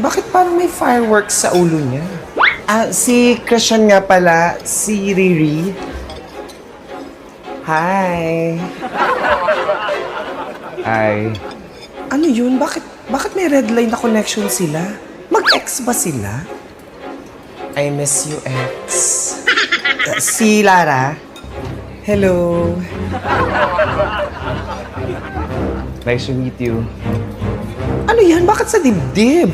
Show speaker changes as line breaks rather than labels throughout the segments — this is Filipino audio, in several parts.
Bakit parang may fireworks sa ulo niya? Si Christian nga pala, si Riri. Hi. Hi. Ano yun? Bakit may red line na connection sila? Mag-ex ba sila? I miss you, ex. Si Lara. Hello. Nice to meet you. Ano yan? Bakit sa dibdib?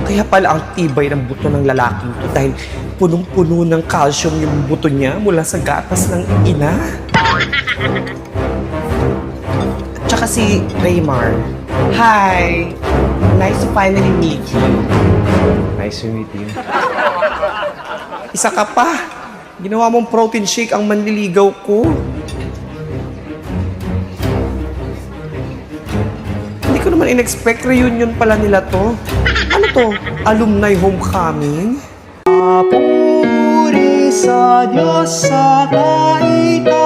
Kaya pala ang tibay ng buto ng lalaking to dahil punong-puno ng calcium yung buto niya mula sa gatas ng ina. At saka si Raymar. Hi! Nice to finally meet you. Nice to meet you. Isa ka pa. Ginawa mong protein shake ang manliligaw ko. Hindi ko naman in-expect reunion pala nila to. Ano to? Alumni homecoming?
Papuri sa Diyos sa kaitaasan.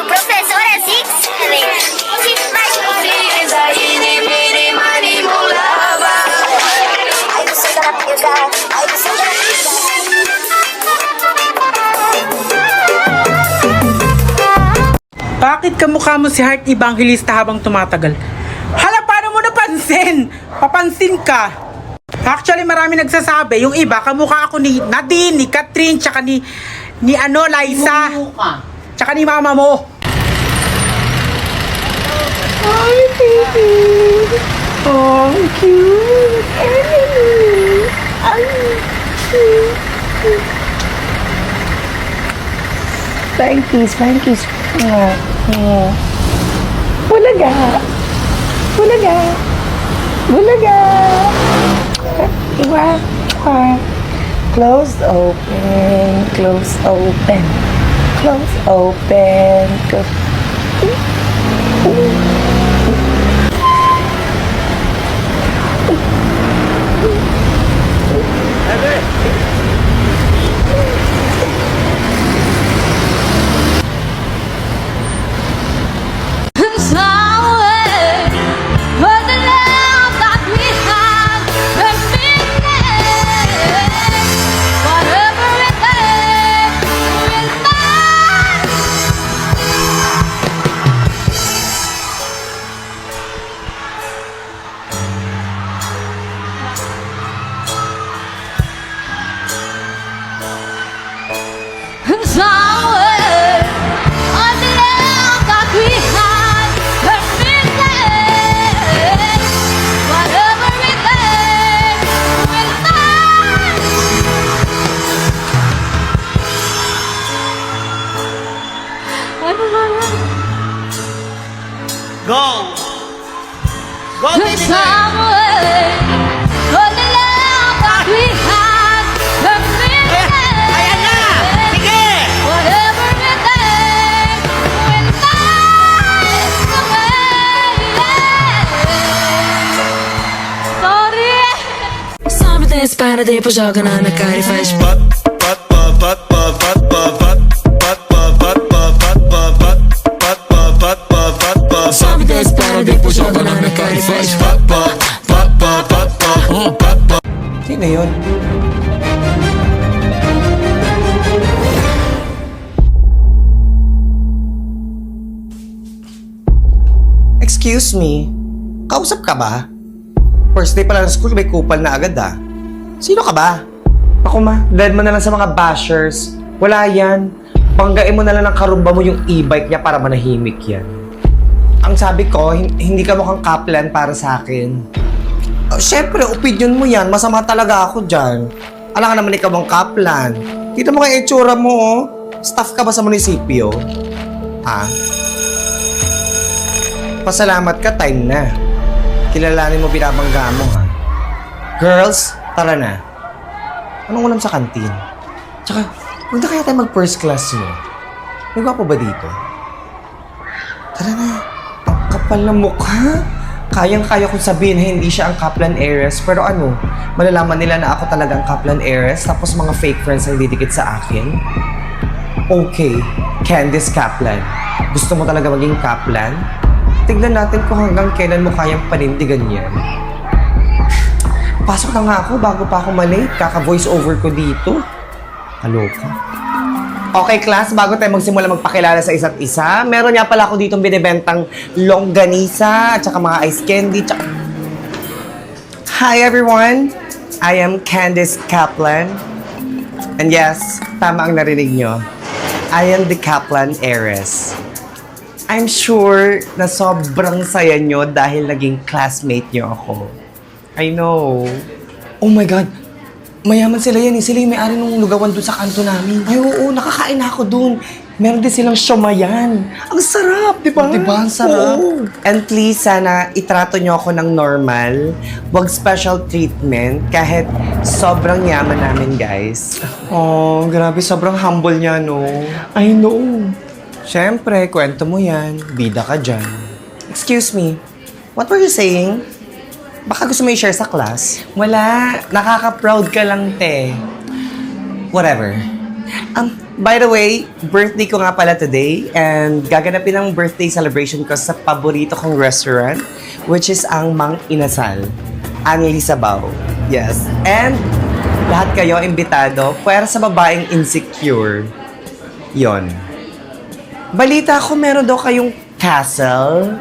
Professora Six.
Bakit kamukha mo si Heart Evangelista habang tumatagal? Hala, paano mo napansin? Papansin ka. Actually, marami nagsasabi. Yung iba, kamukha ako ni Nadine, ni Catherine, tsaka ni Liza. Tsaka ni mama mo.
Hi, baby! Oh, cute! Spankies, spankies. Bulaga! Bulaga! Bulaga! Diba? Close, open, close, open. Close, open, close.
Go! Go, baby girl! Ayan na! Sige!
Sabe tem espera, depois joga na minha cara e faz Sabe tem espera, depois joga na minha cara e faz
Sino yun? Excuse me? Kausap ka ba? First day pala ng school, may kupal na agad ah. Sino ka ba? Ako ma, led mo na lang sa mga bashers. Wala yan. Panggain mo na lang ng karumba mo yung e-bike niya para manahimik yan. Ang sabi ko, hindi ka mukhang kaplan para sa akin. Siyempre, opinion mo yan. Masama talaga ako dyan. Alam ka naman ikaw ang kaplan. Kita mo kaya itsura mo, oh. Staff ka ba sa munisipyo? Ha? Pasalamat ka, time na. Kilalanin mo binabangga mo, ha? Girls, tara na. Anong ulam sa kantin? Tsaka, Huwag na kaya tayo mag-first class mo. May gwapo ba dito? Tara na. Ang kapal na mukha. Kayang-kaya kong sabihin na hindi siya ang Kaplan heiress. Pero ano, malalaman nila na ako talaga ang Kaplan heiress tapos mga fake friends ang didikit sa akin? Okay, Candice Kaplan. Gusto mo talaga maging Kaplan? Tignan natin kung hanggang kailan mo kayang panindigan yan. Pasok na nga ako bago pa ako malate. Kaka-voice over ko dito. Kaloka. Okay, class, bago tayo magsimula magpakilala sa isa't isa, meron nga pala ako ditong binibentang longganisa, at saka mga ice candy, tsaka... Hi everyone! I am Candice Kaplan. And yes, tama ang narinig nyo. I am the Kaplan heiress. I'm sure na sobrang saya nyo dahil naging classmate nyo ako. I know. Oh my God! Mayaman sila yan eh. Sila yung may-ari ng lugawan doon sa kanto namin. Ay, oo. Nakakain na ako doon. Meron din silang siomayan. Ang sarap, di ba? Di ba? Ang sarap. Oo. And please, sana itrato nyo ako ng normal. Huwag special treatment kahit sobrang yaman namin, guys. Oh, grabe. Sobrang humble niya, no? I know. Siyempre, kwento mo yan. Bida ka dyan. Excuse me. What were you saying? Baka gusto mo i-share sa class? Wala. Nakaka-proud ka lang, te. Whatever. By the way, birthday ko nga pala today and gaganapin ang birthday celebration ko sa paborito kong restaurant which is ang Mang Inasal. Ang Lisabaw. Yes. And lahat kayo imbitado para sa babaeng insecure. Yon. Balita ko meron daw kayong castle.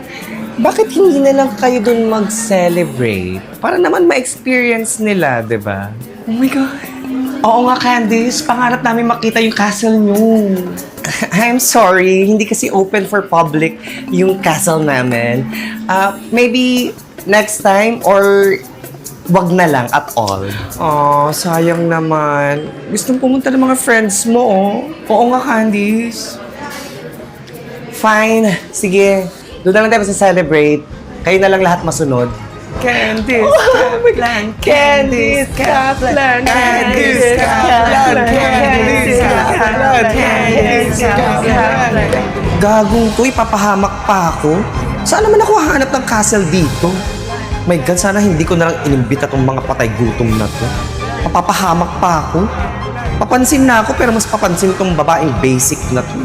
Bakit hindi na lang kayo dun mag-celebrate? Para naman ma-experience nila, di ba? Oh my God. Oo nga, Candice. Pangarap namin makita yung castle nyo. I'm sorry. Hindi kasi open for public yung castle namin. Maybe next time or wag na lang at all. Oh, sayang naman. Gusto pumunta ng mga friends mo, oh. Oo nga, Candice. Fine. Sige. Doon na lang tayo celebrate. Kayo na lang lahat masunod. Candice Kaplan, Candice Kaplan, Candice Kaplan, Candice Kaplan, Candice Kaplan. Gagong to, ipapahamak pa ako. Saan naman ako hahanap ng castle dito? My God, sana hindi ko na lang inimbita tong mga patay gutom na to. Papahamak pa ako. Papansin na ako pero mas papansin tong babaeng basic na to.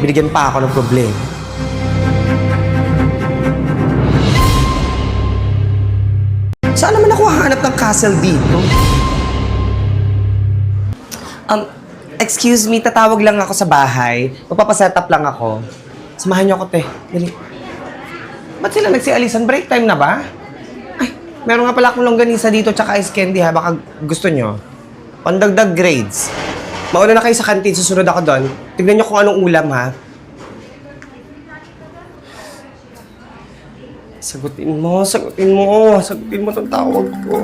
Binigyan pa ako ng problema. Saan naman ako hahanap ng castle dito? Excuse me, tatawag lang ako sa bahay. Magpapaset up lang ako. Samahan niyo ako, te. Dali. Ba't sila nagsialisan? Break time na ba? Ay, meron nga pala akong longganisa dito tsaka ice candy ha. Baka gusto nyo. Pandagdag grades. Mauna na kayo sa kantin, susunod ako doon. Tignan nyo kung anong ulam ha. Sagutin mo itong tawag ko.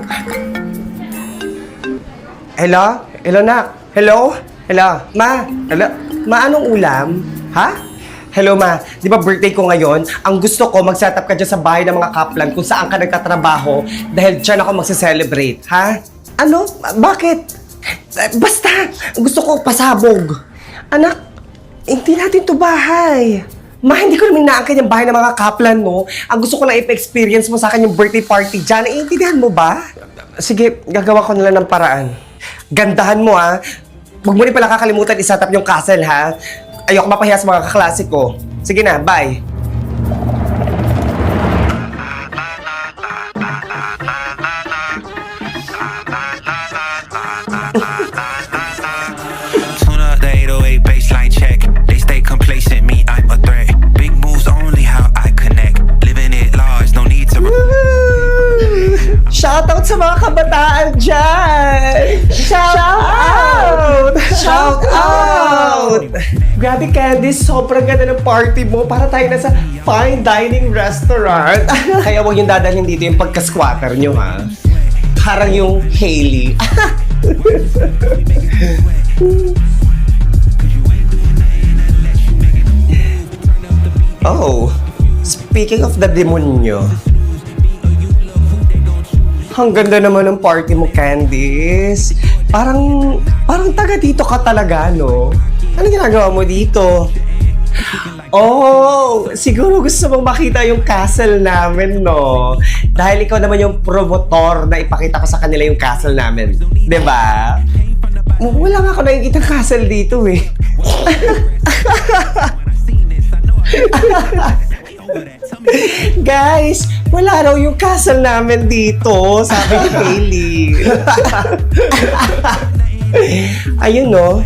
Hello? Hello, nak? Hello? Hello? Ma? Hello? Ma, anong ulam? Ha? Hello, ma. Di ba birthday ko ngayon? Ang gusto ko, mag-set up ka dyan sa bahay ng mga Kaplan kung saan ka nagtatrabaho dahil dyan ako magse-celebrate, ha? Ano? Bakit? Basta! Gusto ko pasabog. Anak, hindi natin to bahay. Ma, hindi ko naman inaangkin yung bahay ng mga Kaplan mo. Ang gusto ko lang ipa-experience mo sa akin yung birthday party dyan. Naiintindihan mo ba? Sige, gagawa ko na lang ng paraan. Gandahan mo, ha? Huwag mo rin pala kakalimutan i-set up yung castle, ha? Ayoko mapahiya sa mga kaklase ko. Sige na, bye.
Tune up the 808 baseline check. They stay complacent, me, I'm a threat. Big moves only how I connect. Living it large, no need to.
Shoutout sa mga kabataan dyan! Shout out! Shout out! Grabe, Candice, sobrang ganda ng party mo. Para tayo nasa fine dining restaurant. Kaya huwag yung dadalhin dito yung pagka-squatter nyo, ha? Parang yung Hailey. Oh, speaking of the demonyo, ang ganda naman ng party mo, Candice. Parang Parang taga dito ka talaga, no? Ano ginagawa mo dito? Oh, siguro gusto mong makita yung castle namin, no? Dahil ikaw naman yung promotor na ipakita ko sa kanila yung castle namin. 'Di ba? Wala nga ako nakikita castle dito eh. Guys, wala raw yung castle namin dito, sabi ni Hailey. Ayun, no?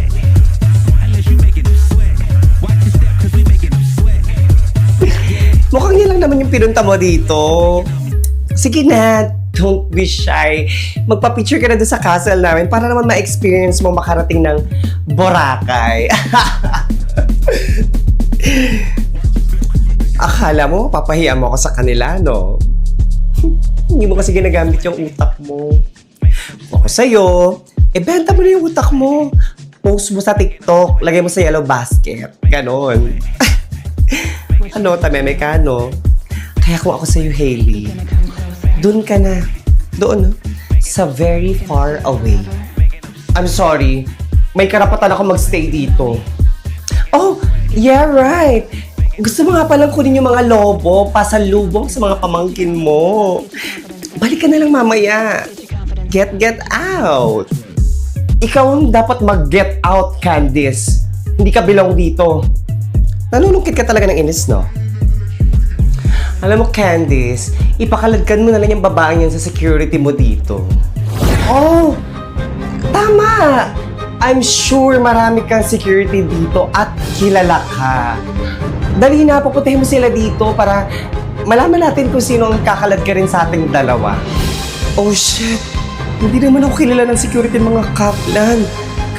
Mukhang yan lang naman yung pinunta mo dito. Sige na, don't be shy. Magpa-picture ka na doon sa castle namin para naman ma-experience mo makarating ng Boracay. Akala mo, papahiya mo ako sa kanila, no? Hindi mo kasi ginagamit yung utak mo. Ako sa'yo, benta mo na yung utak mo. Post mo sa TikTok, lagay mo sa yellow basket. Ganon. Ano, tameme ka, no? Kaya kung ako sa'yo, Hailey, doon ka na. Doon, no? Sa very far away. I'm sorry. May karapatan ako magstay dito. Oh, yeah, right. Gusto mo nga palang kunin yung mga lobo, pasalubong sa mga pamangkin mo. Balik ka na lang mamaya. Get out. Ikaw ang dapat mag-get out, Candice. Hindi ka belong dito. Nanunungkit ka talaga ng inis, no? Alam mo, Candice, ipakaladkan mo na lang yung babaeng yan sa security mo dito. Oh! Tama! I'm sure marami kang security dito at kilala ka. Dali na, pupuntahin mo sila dito para malaman natin kung sino ang kakalad ka rin sa ating dalawa. Oh, shit! Hindi naman ako kilala ng security ng mga kaplan.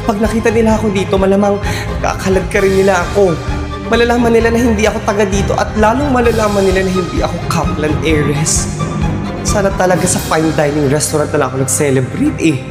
Kapag nakita nila ako dito, malamang kakalad ka rin nila ako. Malalaman nila na hindi ako taga dito at lalong malalaman nila na hindi ako Kaplan heiress. Sana talaga sa fine dining restaurant na lang ako nag-celebrate eh.